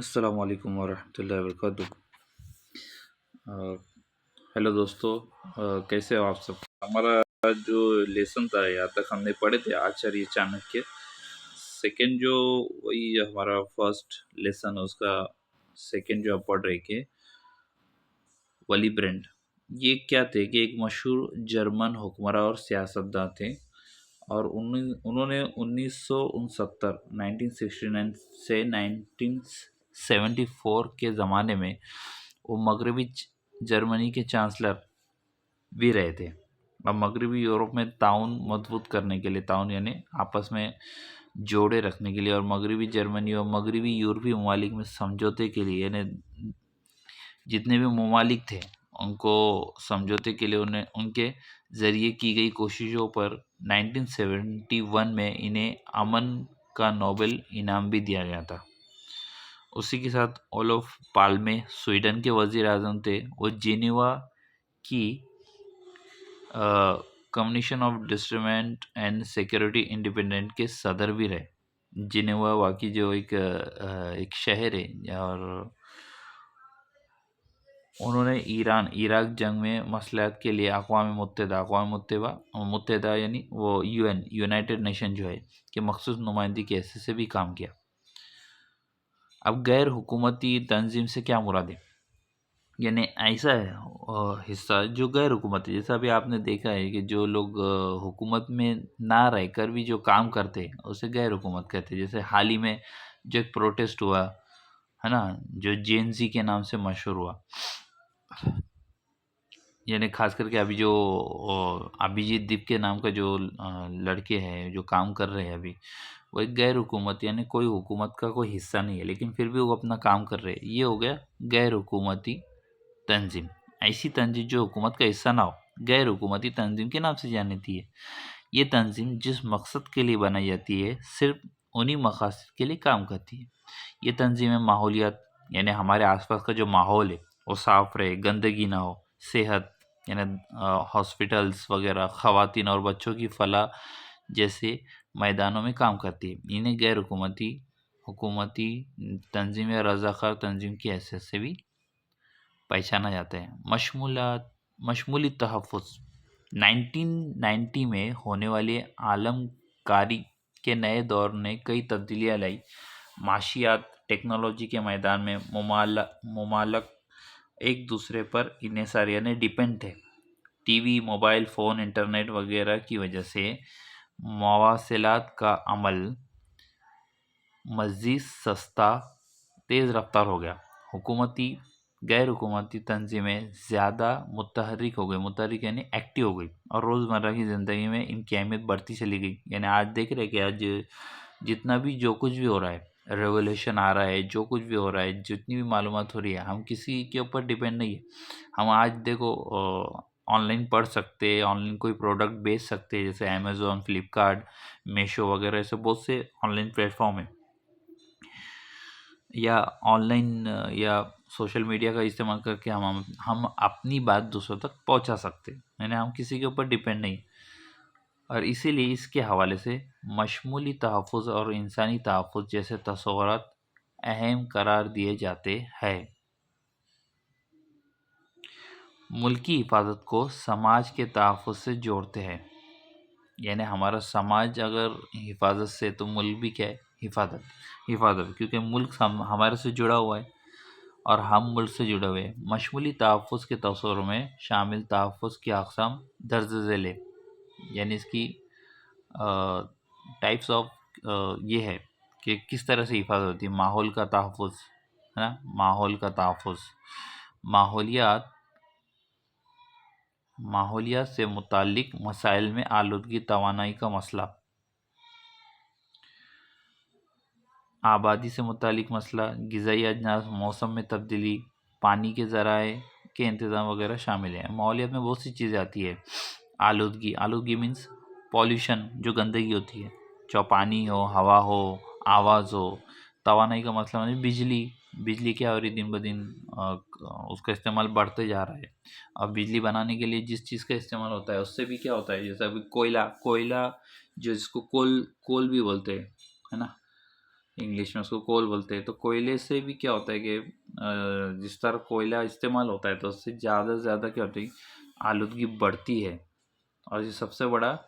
अस्सलाम वालेकुम वरहमतुल्लाहि वबरकातुह। हेलो दोस्तों, कैसे हो आप सब। हमारा जो लेसन था यहाँ तक हमने पढ़े थे आचार्य चाणक्य। सेकंड जो वही हमारा फर्स्ट लेसन है उसका सेकंड जो आप पढ़ रहे थे वली ब्रेंड। ये क्या थे कि एक मशहूर जर्मन हुक्मरान और सियासतदान थे और उन्होंने 1969 1969 से 1974 के ज़माने में वो मगरबी जर्मनी के चांसलर भी रहे थे। अब मगरबी यूरोप में ताउन मजबूत करने के लिए, ताउन यानी आपस में जोड़े रखने के लिए, और मगरबी जर्मनी और मगरबी यूरोपीय ममालिक में समझौते के लिए, यानी जितने भी ममालिक थे उनको समझौते के लिए उन्हें उनके ज़रिए की गई कोशिशों पर 1971 में इन्हें अमन का नोबेल इनाम भी दिया गया था। उसी के साथ ओलोफ पाल्मे स्वीडन के वजीर आजम थे। वो जिनेवा की commission of disarmament and security independent के सदर भी रहे। जिनेवा वाकई जो एक शहर है, और उन्होंने इराक जंग में मसलहत के लिए अक़वाम मुत्तहिदा यानी वो यूएन यूनाइटेड नेशन जो है कि मखसूस नुमाइंदगी के हैसियत से भी काम किया। अब गैर हुकूमती तंजीम से क्या मुराद है, यानी ऐसा है हिस्सा जो गैर हुकूमती, जैसा अभी आपने देखा है कि जो लोग हुकूमत में ना रहकर भी जो काम करते हैं उसे गैर हुकूमत कहते हैं। जैसे हाल ही में जो एक प्रोटेस्ट हुआ है ना, जो जेएनजी के नाम से मशहूर हुआ, यानी खास करके अभी जो अभिजीत दीप के नाम का जो लड़के हैं जो काम कर रहे हैं अभी, वो एक गैर हुकूमत यानी कोई हुकूमत का कोई हिस्सा नहीं है, लेकिन फिर भी वो अपना काम कर रहे हैं। ये हो गया गैर हुकूमती तंजीम। ऐसी तंजीम जो हुकूमत का हिस्सा ना हो, गैर हुकूमती तंजीम के नाम से जानी है। ये तंजीम जिस मकसद के लिए बनाई जाती है सिर्फ उन्हीं मकासद के लिए काम करती है। ये तंजीमें माहौलियात यानी हमारे आसपास का जो माहौल है वो साफ रहे, गंदगी ना हो, सेहत यानी हॉस्पिटल्स वगैरह, ख़वातीन और बच्चों की फलाह जैसे मैदानों में काम करती है। इन्हें गैर हुकूमती हुकूमती तंजीम या रज़ाकार तंजीम की हैसियत से भी पहचाना जाता है। मशमूली तहफ़्फ़ुज़ 1990 में होने वाली आलमकारी के नए दौर ने कई तब्दीलियाँ लाई। माशियात टेक्नोलॉजी के मैदान में ममालक एक दूसरे पर इन्हिसार यानी डिपेंड थे। टीवी, मोबाइल फ़ोन, इंटरनेट वगैरह की वजह से मवासिलात का अमल मज़ीद सस्ता, तेज़ रफ्तार हो गया। हुकूमती गैर हुकूमती तंजीमें ज़्यादा मुतहरिक यानी एक्टिव हो गई, और रोज़मर्रा की ज़िंदगी में इनकी अहमियत बढ़ती चली गई। यानी आज देख रहे हैं कि आज जितना भी जो कुछ भी हो रहा है, रेवोल्यूशन आ रहा है, जो कुछ भी हो रहा है, जितनी भी मालूमात हो रही है, हम किसी के ऊपर डिपेंड नहीं है। हम आज देखो ऑनलाइन पढ़ सकते हैं, ऑनलाइन कोई प्रोडक्ट बेच सकते हैं, जैसे अमेज़ॉन, फ्लिपकार्ट, मीशो वगैरह ऐसे बहुत से ऑनलाइन प्लेटफॉर्म हैं, या ऑनलाइन या सोशल मीडिया का इस्तेमाल करके हम अपनी बात दूसरों तक पहुंचा सकते हैं, यानी हम किसी के ऊपर डिपेंड नहीं। और इसीलिए इसके हवाले से मशमूली तहफ़्फ़ुज़ और इंसानी तहफ़्फ़ुज़ जैसे तसव्वुरात अहम करार दिए जाते हैं। मुल्क की हिफाजत को समाज के तहफ़्फ़ुज़ से जोड़ते हैं, यानी हमारा समाज अगर हिफाजत से, तो मुल्क भी क्या है, हिफाजत, क्योंकि मुल्क हमारे से जुड़ा हुआ है और हम मुल्क से जुड़े हुए हैं। मशमूली तहफ़्फ़ुज़ के तसव्वुर में शामिल तहफ़्फ़ुज़ की अक़साम दर्ज झेल है, यानी इसकी टाइप्स ऑफ ये है कि किस तरह से हिफाजत होती है। माहौल का तहफ़्फ़ुज़ है ना, माहौल का तहफ़्फ़ुज़, माहौलियात से मुताल्लिक़ मसाइल में आलूदगी, तवानाई का मसला, आबादी से मुताल्लिक़ मसला, ग़िज़ाई अजनास, मौसम में तब्दीली, पानी के ज़राए के इंतज़ाम वगैरह शामिल हैं। माहौलियात में बहुत सी चीज़ें आती है। आलूदगी मीन्स पॉल्यूशन, जो गंदगी होती है, चाहे पानी हो, हवा हो, आवाज़ हो। तवानाई का मसला मतलब बिजली क्या हो रही दिन ब दिन, उसका इस्तेमाल बढ़ते जा रहा है। अब बिजली बनाने के लिए जिस चीज़ का इस्तेमाल होता है उससे भी क्या होता है, जैसे अभी कोयला जो जिसको कोल भी बोलते हैं, है ना, इंग्लिश में उसको कोल बोलते हैं। तो कोयले से भी क्या होता है कि जिस तरह कोयला इस्तेमाल होता है तो उससे ज़्यादा से ज़्यादा क्या होती है, आलूदगी बढ़ती है। और ये सबसे बड़ा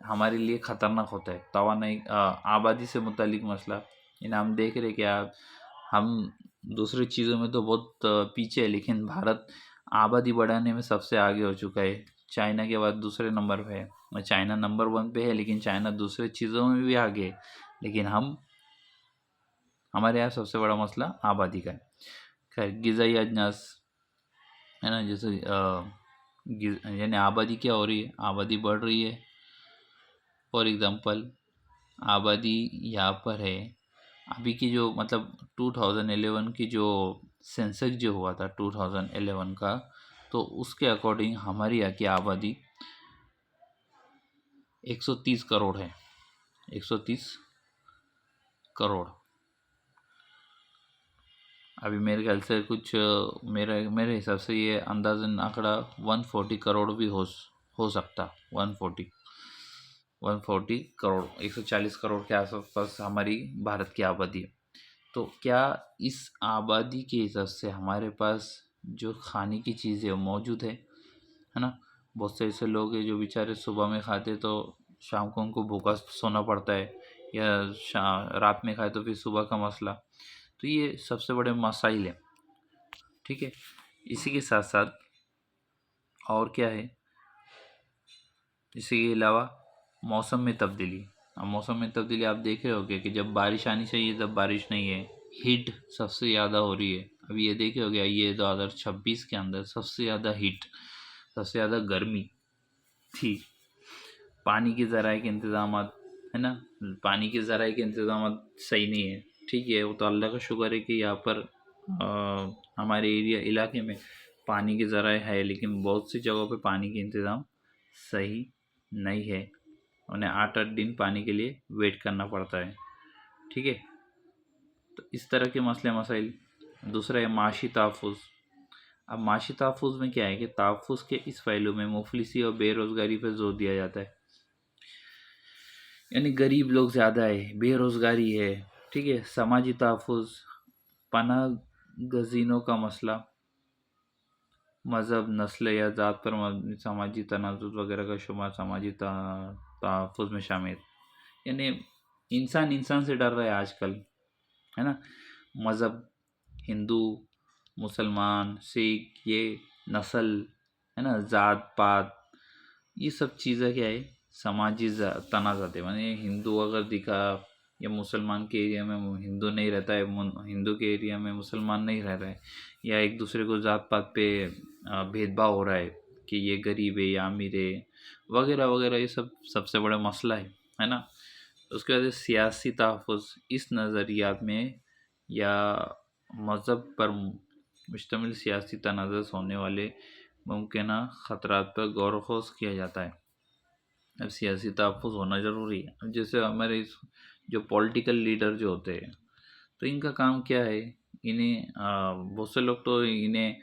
हमारे लिए ख़तरनाक होता है तवानाई आबादी से मुतालिक मसला। इन हम देख रहे कि हम दूसरी चीज़ों में तो बहुत पीछे है, लेकिन भारत आबादी बढ़ाने में सबसे आगे हो चुका है। चाइना के बाद दूसरे नंबर पे है, और चाइना नंबर 1 पे है, लेकिन चाइना दूसरे चीज़ों में भी आगे है। लेकिन हमारे यहाँ सबसे बड़ा मसला आबादी का है। खैर, ग़िज़ाई अजनास है ना, जैसे यानी आबादी क्या हो रही है, आबादी बढ़ रही है। फॉर एग्ज़ाम्पल, आबादी यहाँ पर है अभी की जो मतलब 2011 की जो सेंसस जो हुआ था 2011 का, तो उसके अकॉर्डिंग हमारी यहाँ की आबादी 130 करोड़ है। 130 करोड़। अभी मेरे ख्याल से कुछ मेरे हिसाब से ये अंदाज़न आंकड़ा 140 करोड़ भी हो सकता। 140 करोड़, 140 करोड़ के आसपास हमारी भारत की आबादी है। तो क्या इस आबादी के हिसाब से हमारे पास जो खाने की चीज़ें मौजूद है ना? बहुत से ऐसे लोग हैं जो बेचारे सुबह में खाते तो शाम को उनको भूखा सोना पड़ता है, या रात में खाए तो फिर सुबह का मसला। तो ये सबसे बड़े मसाइल हैं, ठीक है। इसी के साथ साथ और क्या है, इसी के अलावा मौसम में तब्दीली। अब मौसम में तब्दीली आप देख रहे होगे कि जब बारिश आनी चाहिए तब बारिश नहीं है। हीट सबसे ज़्यादा हो रही है। अभी ये देखे होगे, ये 2026 के अंदर सबसे ज़्यादा हीट, सबसे ज़्यादा गर्मी थी। पानी के ज़राए के इंतज़ाम है ना, पानी के ज़राए के इंतज़ाम सही नहीं है। ठीक है, वो तो अल्लाह का शुक्र है कि यहाँ पर हमारे इलाके में पानी के ज़राए है, लेकिन बहुत सी जगहों पे पानी के इंतज़ाम सही नहीं है। उन्हें 8-8 दिन पानी के लिए वेट करना पड़ता है, ठीक है। तो इस तरह के मसले मसाइल। दूसरा है माशी तहफ़्फ़ुज़। अब माशी तहफ़्फ़ुज़ में क्या है कि तहफ़्फ़ुज़ के इस पहलू में मुफलिसी और बेरोज़गारी पर जोर दिया जाता है। यानी गरीब लोग ज़्यादा है, बेरोज़गारी है, ठीक है। समाजी तहफ़्फ़ुज़, पनाह गज़ीनों का मसला, मज़हब, नस्ल या ज़ात पर मबनी समाजी तनाज़ुर वगैरह का शुमार समाजी तहफ़्फ़ुज़ में शामिल। यानी इंसान इंसान से डर रहा है आजकल, है ना। मज़हब, हिंदू, मुसलमान, सिख, ये नस्ल, है ना, ज़ात पात, ये सब चीज़ें क्या है, समाजी तनाज़ात है। माने हिंदू अगर दिखा या मुसलमान के एरिया में हिंदू नहीं रहता है, हिंदू के एरिया में मुसलमान नहीं रह रहा है, या एक दूसरे को ज़ात पात पे भेदभाव हो रहा है कि ये गरीब है या अमीर है वगैरह वगैरह, ये सब सबसे बड़ा मसला है ना। उसके बाद सियासी तहफ़्फ़ुज़, इस नज़रियात में या मज़हब पर मुश्तमिल सियासी तनाज़ुर होने वाले मुमकिन ख़तरात पर गौर व ख़ौज़ किया जाता है। अब सियासी तहफ़्फ़ुज़ होना ज़रूरी है। अब जैसे हमारे जो पॉलिटिकल लीडर जो होते हैं, तो इनका काम क्या है, इन्हें बहुत से लोग तो इन्हें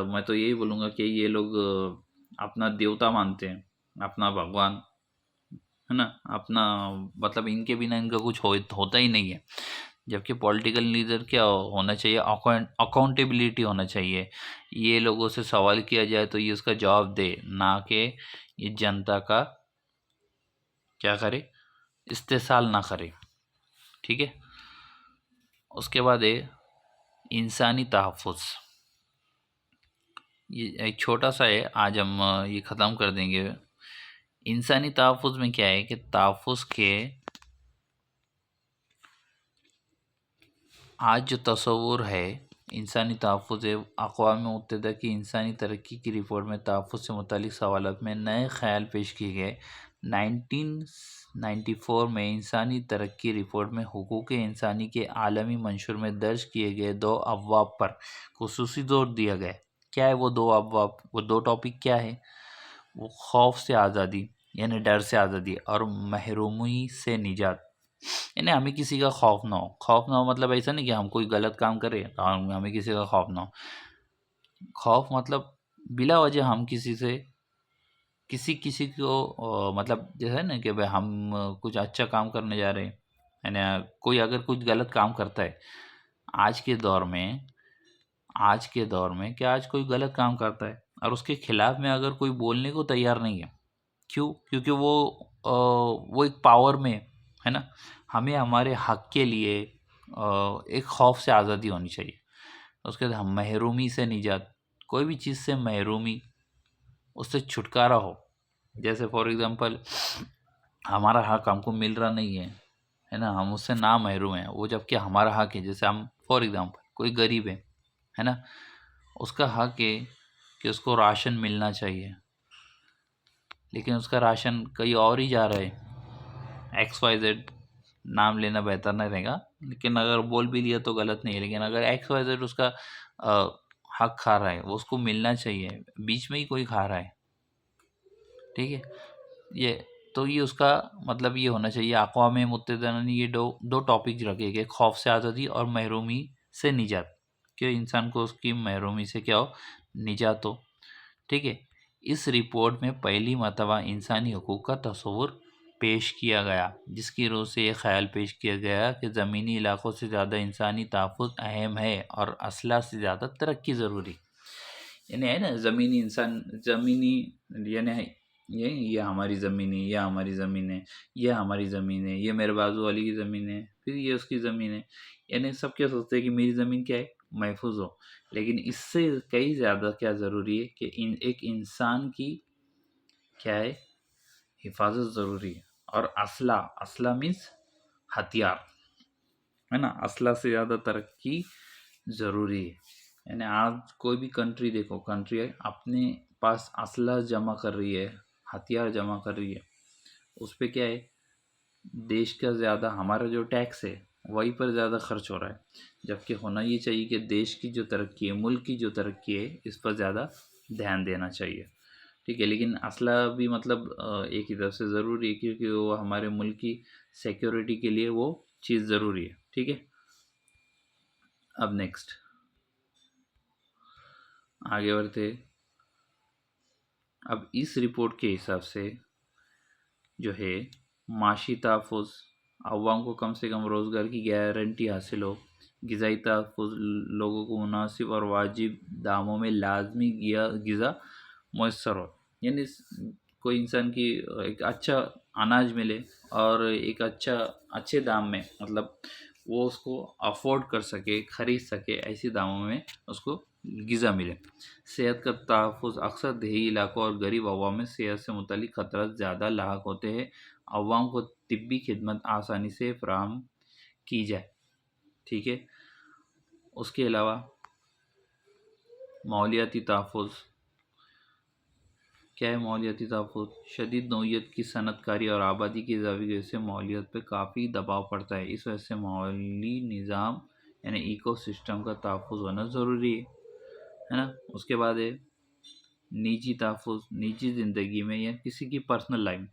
मैं तो यही बोलूँगा कि ये लोग अपना देवता मानते हैं, अपना भगवान, है ना, अपना मतलब इनके बिना इनका कुछ होता ही नहीं है। जबकि पॉलिटिकल लीडर क्या होना चाहिए, अकाउंटेबिलिटी होना चाहिए। ये लोगों से सवाल किया जाए तो ये उसका जवाब दे, ना कि ये जनता का क्या करे, इस्तेसाल ना करे, ठीक है। उसके बाद है इंसानी तहफ़्फ़ुज़। ये एक छोटा सा है, आज हम ये ख़त्म कर देंगे। इंसानी तहफ़्फ़ुज़ में क्या है कि तहफ़्फ़ुज़ के आज जो तस्वुर है, इंसानी तहफ़्फ़ुज़ है, अक़वाम मुत्तहिदा की इंसानी तरक्की की रिपोर्ट में तहफ़्फ़ुज़ से मुतालिक सवालात में नए ख़याल पेश किए गए। 1994 में इंसानी तरक्की रिपोर्ट में हुकूक़ इंसानी के आलमी मंशूर में दर्ज किए गए 2 अबवाब पर ख़ुसूसी ज़ोर दिया गया। क्या है वो 2 अबवाब, वो 2 टॉपिक क्या है? वो खौफ से आज़ादी, यानी डर से आज़ादी, और महरूमी से निजात, यानी हमें किसी का खौफ ना हो। खौफ ना हो मतलब ऐसा नहीं कि हम कोई गलत काम करें तो हमें किसी का खौफ ना हो। खौफ मतलब बिला वजह हम किसी से किसी किसी को मतलब जैसे है ना कि भाई हम कुछ अच्छा काम करने जा रहे हैं, यानी कोई अगर कुछ गलत काम करता है आज के दौर में, आज के दौर में क्या आज कोई गलत काम करता है और उसके खिलाफ में अगर कोई बोलने को तैयार नहीं है, क्यों? क्योंकि वो एक पावर में है ना। हमें हमारे हक के लिए एक खौफ से आज़ादी होनी चाहिए। उसके बाद हम महरूमी से निजात, कोई भी चीज़ से महरूमी, उससे छुटकारा हो। जैसे फॉर एग्जांपल हमारा हक हमको मिल रहा नहीं है ना, हम उससे ना महरूम हैं, वो जबकि हमारा हक है। जैसे हम फॉर एग्जांपल कोई गरीब है ना, उसका हक है कि उसको राशन मिलना चाहिए, लेकिन उसका राशन कहीं और ही जा रहा है, XYZ, नाम लेना बेहतर नहीं रहेगा, लेकिन अगर बोल भी लिया तो गलत नहीं है। लेकिन अगर XYZ उसका हक खा रहा है, वो उसको मिलना चाहिए, बीच में ही कोई खा रहा है, ठीक है। ये तो ये उसका मतलब ये होना चाहिए। अक़वाम मुत्तहिदा ने ये दो दो टॉपिक रखे कि खौफ से आज़ादी और महरूमी से निजात, कि इंसान को उसकी महरूमी से क्या हो, निजात हो, ठीक है। इस रिपोर्ट में पहली मर्तबा इंसानी हकूक़ का तस्वुर पेश किया गया, जिसकी रूह से ये ख्याल पेश किया गया कि ज़मीनी इलाक़ों से ज़्यादा इंसानी तहफ़्फ़ुज़ अहम है और असलाह से ज़्यादा तरक्की ज़रूरी। यानी है ना, ज़मीनी इंसान, ज़मीनी यानी ये हमारी ज़मीन है, ये हमारी ज़मीन है, ये हमारी ज़मीन है, ये मेरे बाजू वाली की ज़मीन है, फिर ये उसकी ज़मीन है। यानी सब क्या सोचते हैं कि मेरी ज़मीन क्या है, महफूज हो। लेकिन इससे कई ज़्यादा क्या ज़रूरी है कि एक इंसान की क्या है, हिफाजत ज़रूरी है। और असला, असला मीन्स हथियार, है ना। असला से ज़्यादा तरक्की ज़रूरी है। यानी आज कोई भी कंट्री देखो, कंट्री अपने पास असला जमा कर रही है, हथियार जमा कर रही है, उस पे क्या है, देश का ज़्यादा हमारा जो टैक्स है वही पर ज़्यादा खर्च हो रहा है। जबकि होना ये चाहिए कि देश की जो तरक्की है, मुल्क की जो तरक्की है, इस पर ज़्यादा ध्यान देना चाहिए, ठीक है। लेकिन असला भी मतलब एक ही तरफ से ज़रूरी है, क्योंकि वो हमारे मुल्क की सिक्योरिटी के लिए वो चीज़ ज़रूरी है, ठीक है। अब नेक्स्ट आगे बढ़ते। अब इस रिपोर्ट के हिसाब से जो है, माशी तहफ़्फ़ुज़, अवाम को कम से कम रोज़गार की गारंटी हासिल हो, ग़िज़ाई तहफ़्फ़ुज़, लोगों को मुनासिब और वाजिब दामों में लाजमी ग़िज़ा मैसर हो। यानी कोई इंसान की एक अच्छा अनाज मिले और एक अच्छे दाम में, मतलब वो उसको अफोर्ड कर सके, ख़रीद सके, ऐसे दामों में उसको ग़िज़ा मिले। सेहत का तहफ़्फ़ुज़, अक्सर देही इलाकों और गरीब अवाम में सेहत से मुतल्लिक़ ख़तरा ज़्यादा लाहक होते हैं। अवाम को तिब्बी खिदमत आसानी से फ़राहम की जाए, ठीक है। उसके अलावा माहौलियाती तहफ़्फ़ुज़ क्या है? माहौलियाती तहफ़्फ़ुज़, शदीद नौइयत की सनअतकारी और आबादी की इज़ाफ़े की वजह से माहौलियत पे काफ़ी दबाव पड़ता है। इस वजह से माहौली निज़ाम यानी इकोसिस्टम का तहफ़्फ़ुज़ होना ज़रूरी है ना। उसके बाद है निजी तहफ़्फ़ुज़, निजी ज़िंदगी में या किसी की पर्सनल लाइफ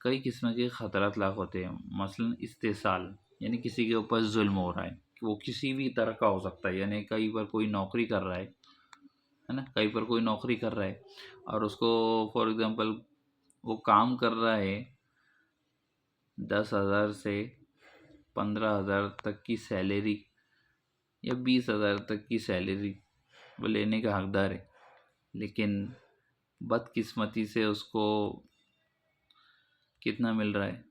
कई किस्म के ख़तरात लाक होते हैं। मसलन इस्तेसाल, यानी किसी के ऊपर ज़ुल्म हो रहा है, वो किसी भी तरह का हो सकता है। यानी कई बार कोई नौकरी कर रहा है ना, कहीं पर कोई नौकरी कर रहा है और उसको फॉर एग्ज़ाम्पल वो काम कर रहा है 10,000 से 15,000 तक की सैलरी या 20,000 तक की सैलरी वो लेने का हकदार है, लेकिन बदकिस्मती से उसको कितना मिल रहा है,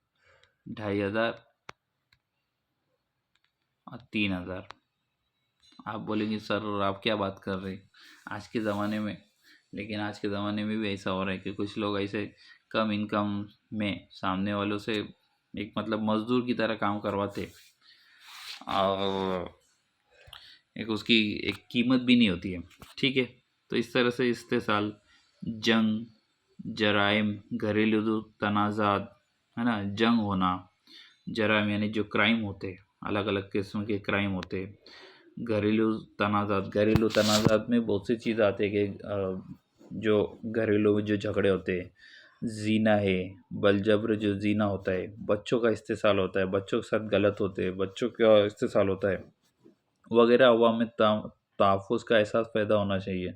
2,500 और 3,000। आप बोलेंगे सर आप क्या बात कर रहे हैं आज के ज़माने में। लेकिन आज के ज़माने में भी ऐसा हो रहा है कि कुछ लोग ऐसे कम इनकम में सामने वालों से एक मतलब मज़दूर की तरह काम करवाते और एक उसकी एक कीमत भी नहीं होती है, ठीक है। तो इस तरह से इस्तेसाल, जंग, जराइम, घरेलू तनाज़ात, है ना, जंग होना, जराइम यानी जो क्राइम होते हैं, अलग अलग किस्म के क्राइम होते हैं। घरेलू तनाज़ात में बहुत सी चीज़ आती है कि जो घरेलू में जो झगड़े होते हैं, जीना है, बलजबर जो जीना होता है, बच्चों का इस्तेसाल होता है, बच्चों के साथ गलत होते हैं, बच्चों का इस्तेसाल होता है वगैरह। अवाम में तहफ़्फ़ुज़ का एहसास पैदा होना चाहिए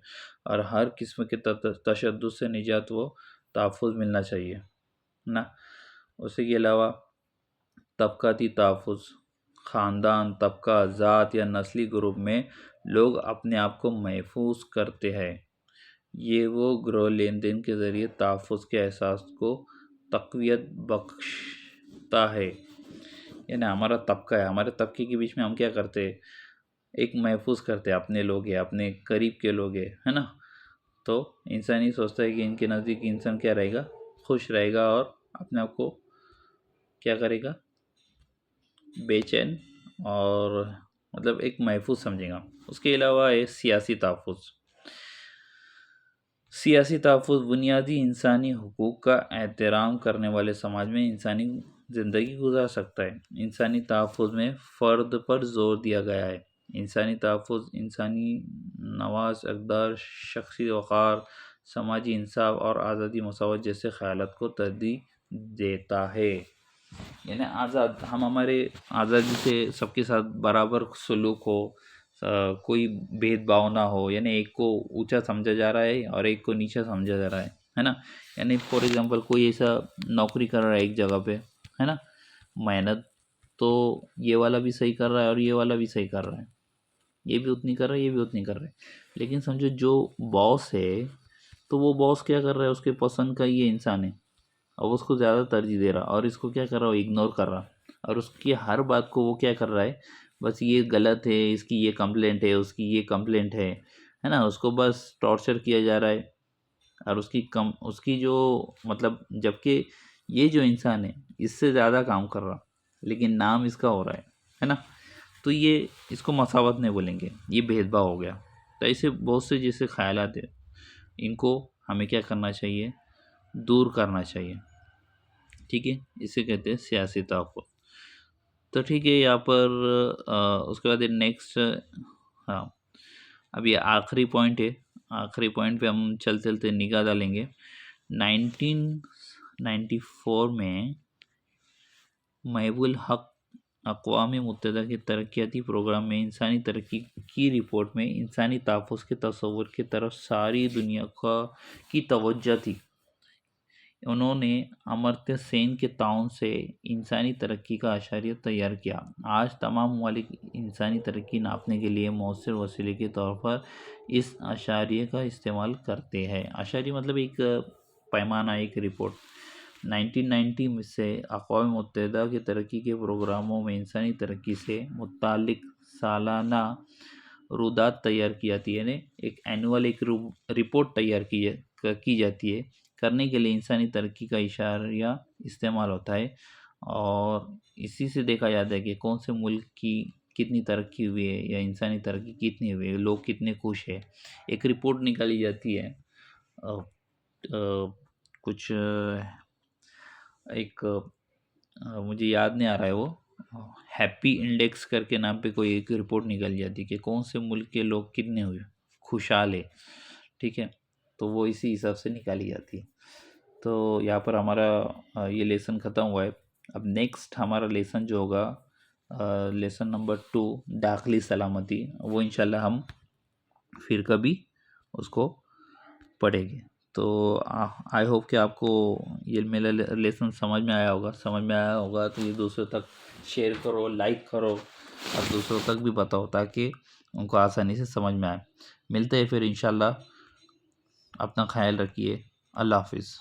और हर किस्म के तशद्दुद से निजात व तहफ़्फ़ुज़ मिलना चाहिए ना। उसी के अलावा तबक़ाती तहफ़्फ़ुज़, ख़ानदान, तबक़ा, ज़ात या नस्ली ग्रुप में लोग अपने आप को महफूज करते हैं। ये वो ग्रोह लेन-देन के ज़रिए तहफ़्फ़ुज़ के एहसास को तक़वियत बख्शता है। यानी हमारा तबक़ा है, हमारे तबक़े के बीच में हम क्या करते हैं, एक महफूज करते हैं, अपने लोग हैं, अपने करीब के लोग हैं, है ना? तो इंसान ये सोचता है कि इनके नज़दीक इंसान क्या रहेगा, खुश रहेगा और अपने आप को क्या करेगा, बेचैन और मतलब एक महफूज समझेगा। उसके अलावा है सियासी तहफ़्फ़ुज़। सियासी तहफ़्फ़ुज़ बुनियादी इंसानी हुकूक का एहतराम करने वाले समाज में इंसानी ज़िंदगी गुजार सकता है। इंसानी तहफ़्फ़ुज़ में फ़र्द पर ज़ोर दिया गया है। इंसानी तहफ़्फ़ुज़ इंसानी नवाज़, अक़दार, शख़सी वक़ार, समाजी इंसाफ़ और आज़ादी मसावत जैसे ख़यालात को तरजीह देता है। यानी आज़ाद, हम हमारे आज़ादी से सबके साथ बराबर सलूक हो, कोई भेदभाव ना हो, यानी एक को ऊंचा समझा जा रहा है और एक को नीचा समझा जा रहा है ना? यानी फॉर एग्जांपल कोई ऐसा नौकरी कर रहा है एक जगह पे, है ना, मेहनत तो ये वाला भी सही कर रहा है और ये वाला भी सही कर रहा है, ये भी उतनी कर रहा है, ये भी उतनी कर रहा है, लेकिन समझो जो बॉस है, तो वो बॉस क्या कर रहा है, उसके पसंद का ये इंसान है, अब उसको ज़्यादा तरजीह दे रहा और इसको क्या कर रहा है, इग्नोर कर रहा, और उसकी हर बात को वो क्या कर रहा है, बस ये गलत है, इसकी ये कंप्लेंट है, उसकी ये कंप्लेंट है ना, उसको बस टॉर्चर किया जा रहा है। और उसकी जो मतलब, जबकि ये जो इंसान है इससे ज़्यादा काम कर रहा, लेकिन नाम इसका हो रहा है ना? तो ये इसको मसावत नहीं बोलेंगे, ये भेदभाव हो गया। तो ऐसे बहुत से जैसे ख्यालात है, इनको हमें क्या करना चाहिए, दूर करना चाहिए। ठीक है, इसे कहते हैं सियासी तहफ़्फ़ुज़। तो ठीक है, यहाँ पर उसके बाद नेक्स्ट, हाँ, अब ये आखिरी पॉइंट है, आखिरी पॉइंट पे हम चलते चलते निगाह डालेंगे। 1994 में महबूल हक अक़वाम मुत्तहिदा के तरक्याती प्रोग्राम में इंसानी तरक्की की रिपोर्ट में इंसानी तहफ़्फ़ुज़ के तसव्वुर की तरफ सारी दुनिया की तवज्जो थी। उन्होंने अमर्त्य सेन के ताउन से इंसानी तरक्की का आशारिया तैयार किया। आज तमाम ममालिक इंसानी तरक्की नापने के लिए मौसर वसीले के तौर पर इस आशारिये का इस्तेमाल करते हैं। आशारिया मतलब एक पैमाना, एक रिपोर्ट। 1990 में से अक़वाम मुत्तहिदा के तरक्की के प्रोग्रामों में इंसानी तरक्की से मुतालिक सालाना रुदात तैयार की जाती है, यानी एक एनुअल एक रिपोर्ट तैयार की जाती है। करने के लिए इंसानी तरक्की का इशारिया इस्तेमाल होता है और इसी से देखा जाता है कि कौन से मुल्क की कितनी तरक्की हुई है या इंसानी तरक्की कितनी हुई है, लोग कितने खुश हैं। एक रिपोर्ट निकाली जाती है, कुछ एक मुझे याद नहीं आ रहा है, वो हैप्पी इंडेक्स करके नाम पे कोई एक रिपोर्ट निकल जाती है कि कौन से मुल्क के लोग कितने हुए खुशहाल है। ठीक है, तो वो इसी हिसाब से निकाली जाती है। तो यहाँ पर हमारा ये लेसन ख़त्म हुआ है। अब नेक्स्ट हमारा लेसन जो होगा, लेसन नंबर 2, दाखिली सलामती, वो इंशाल्लाह हम फिर कभी उसको पढ़ेंगे। तो आई होप कि आपको ये मेरा लेसन समझ में आया होगा। समझ में आया होगा तो ये दूसरों तक शेयर करो, लाइक करो और दूसरों तक भी बताओ ताकि उनको आसानी से समझ में आए। मिलते हैं फिर इंशाल्लाह। अपना ख्याल रखिए। अल्लाह हाफिज़।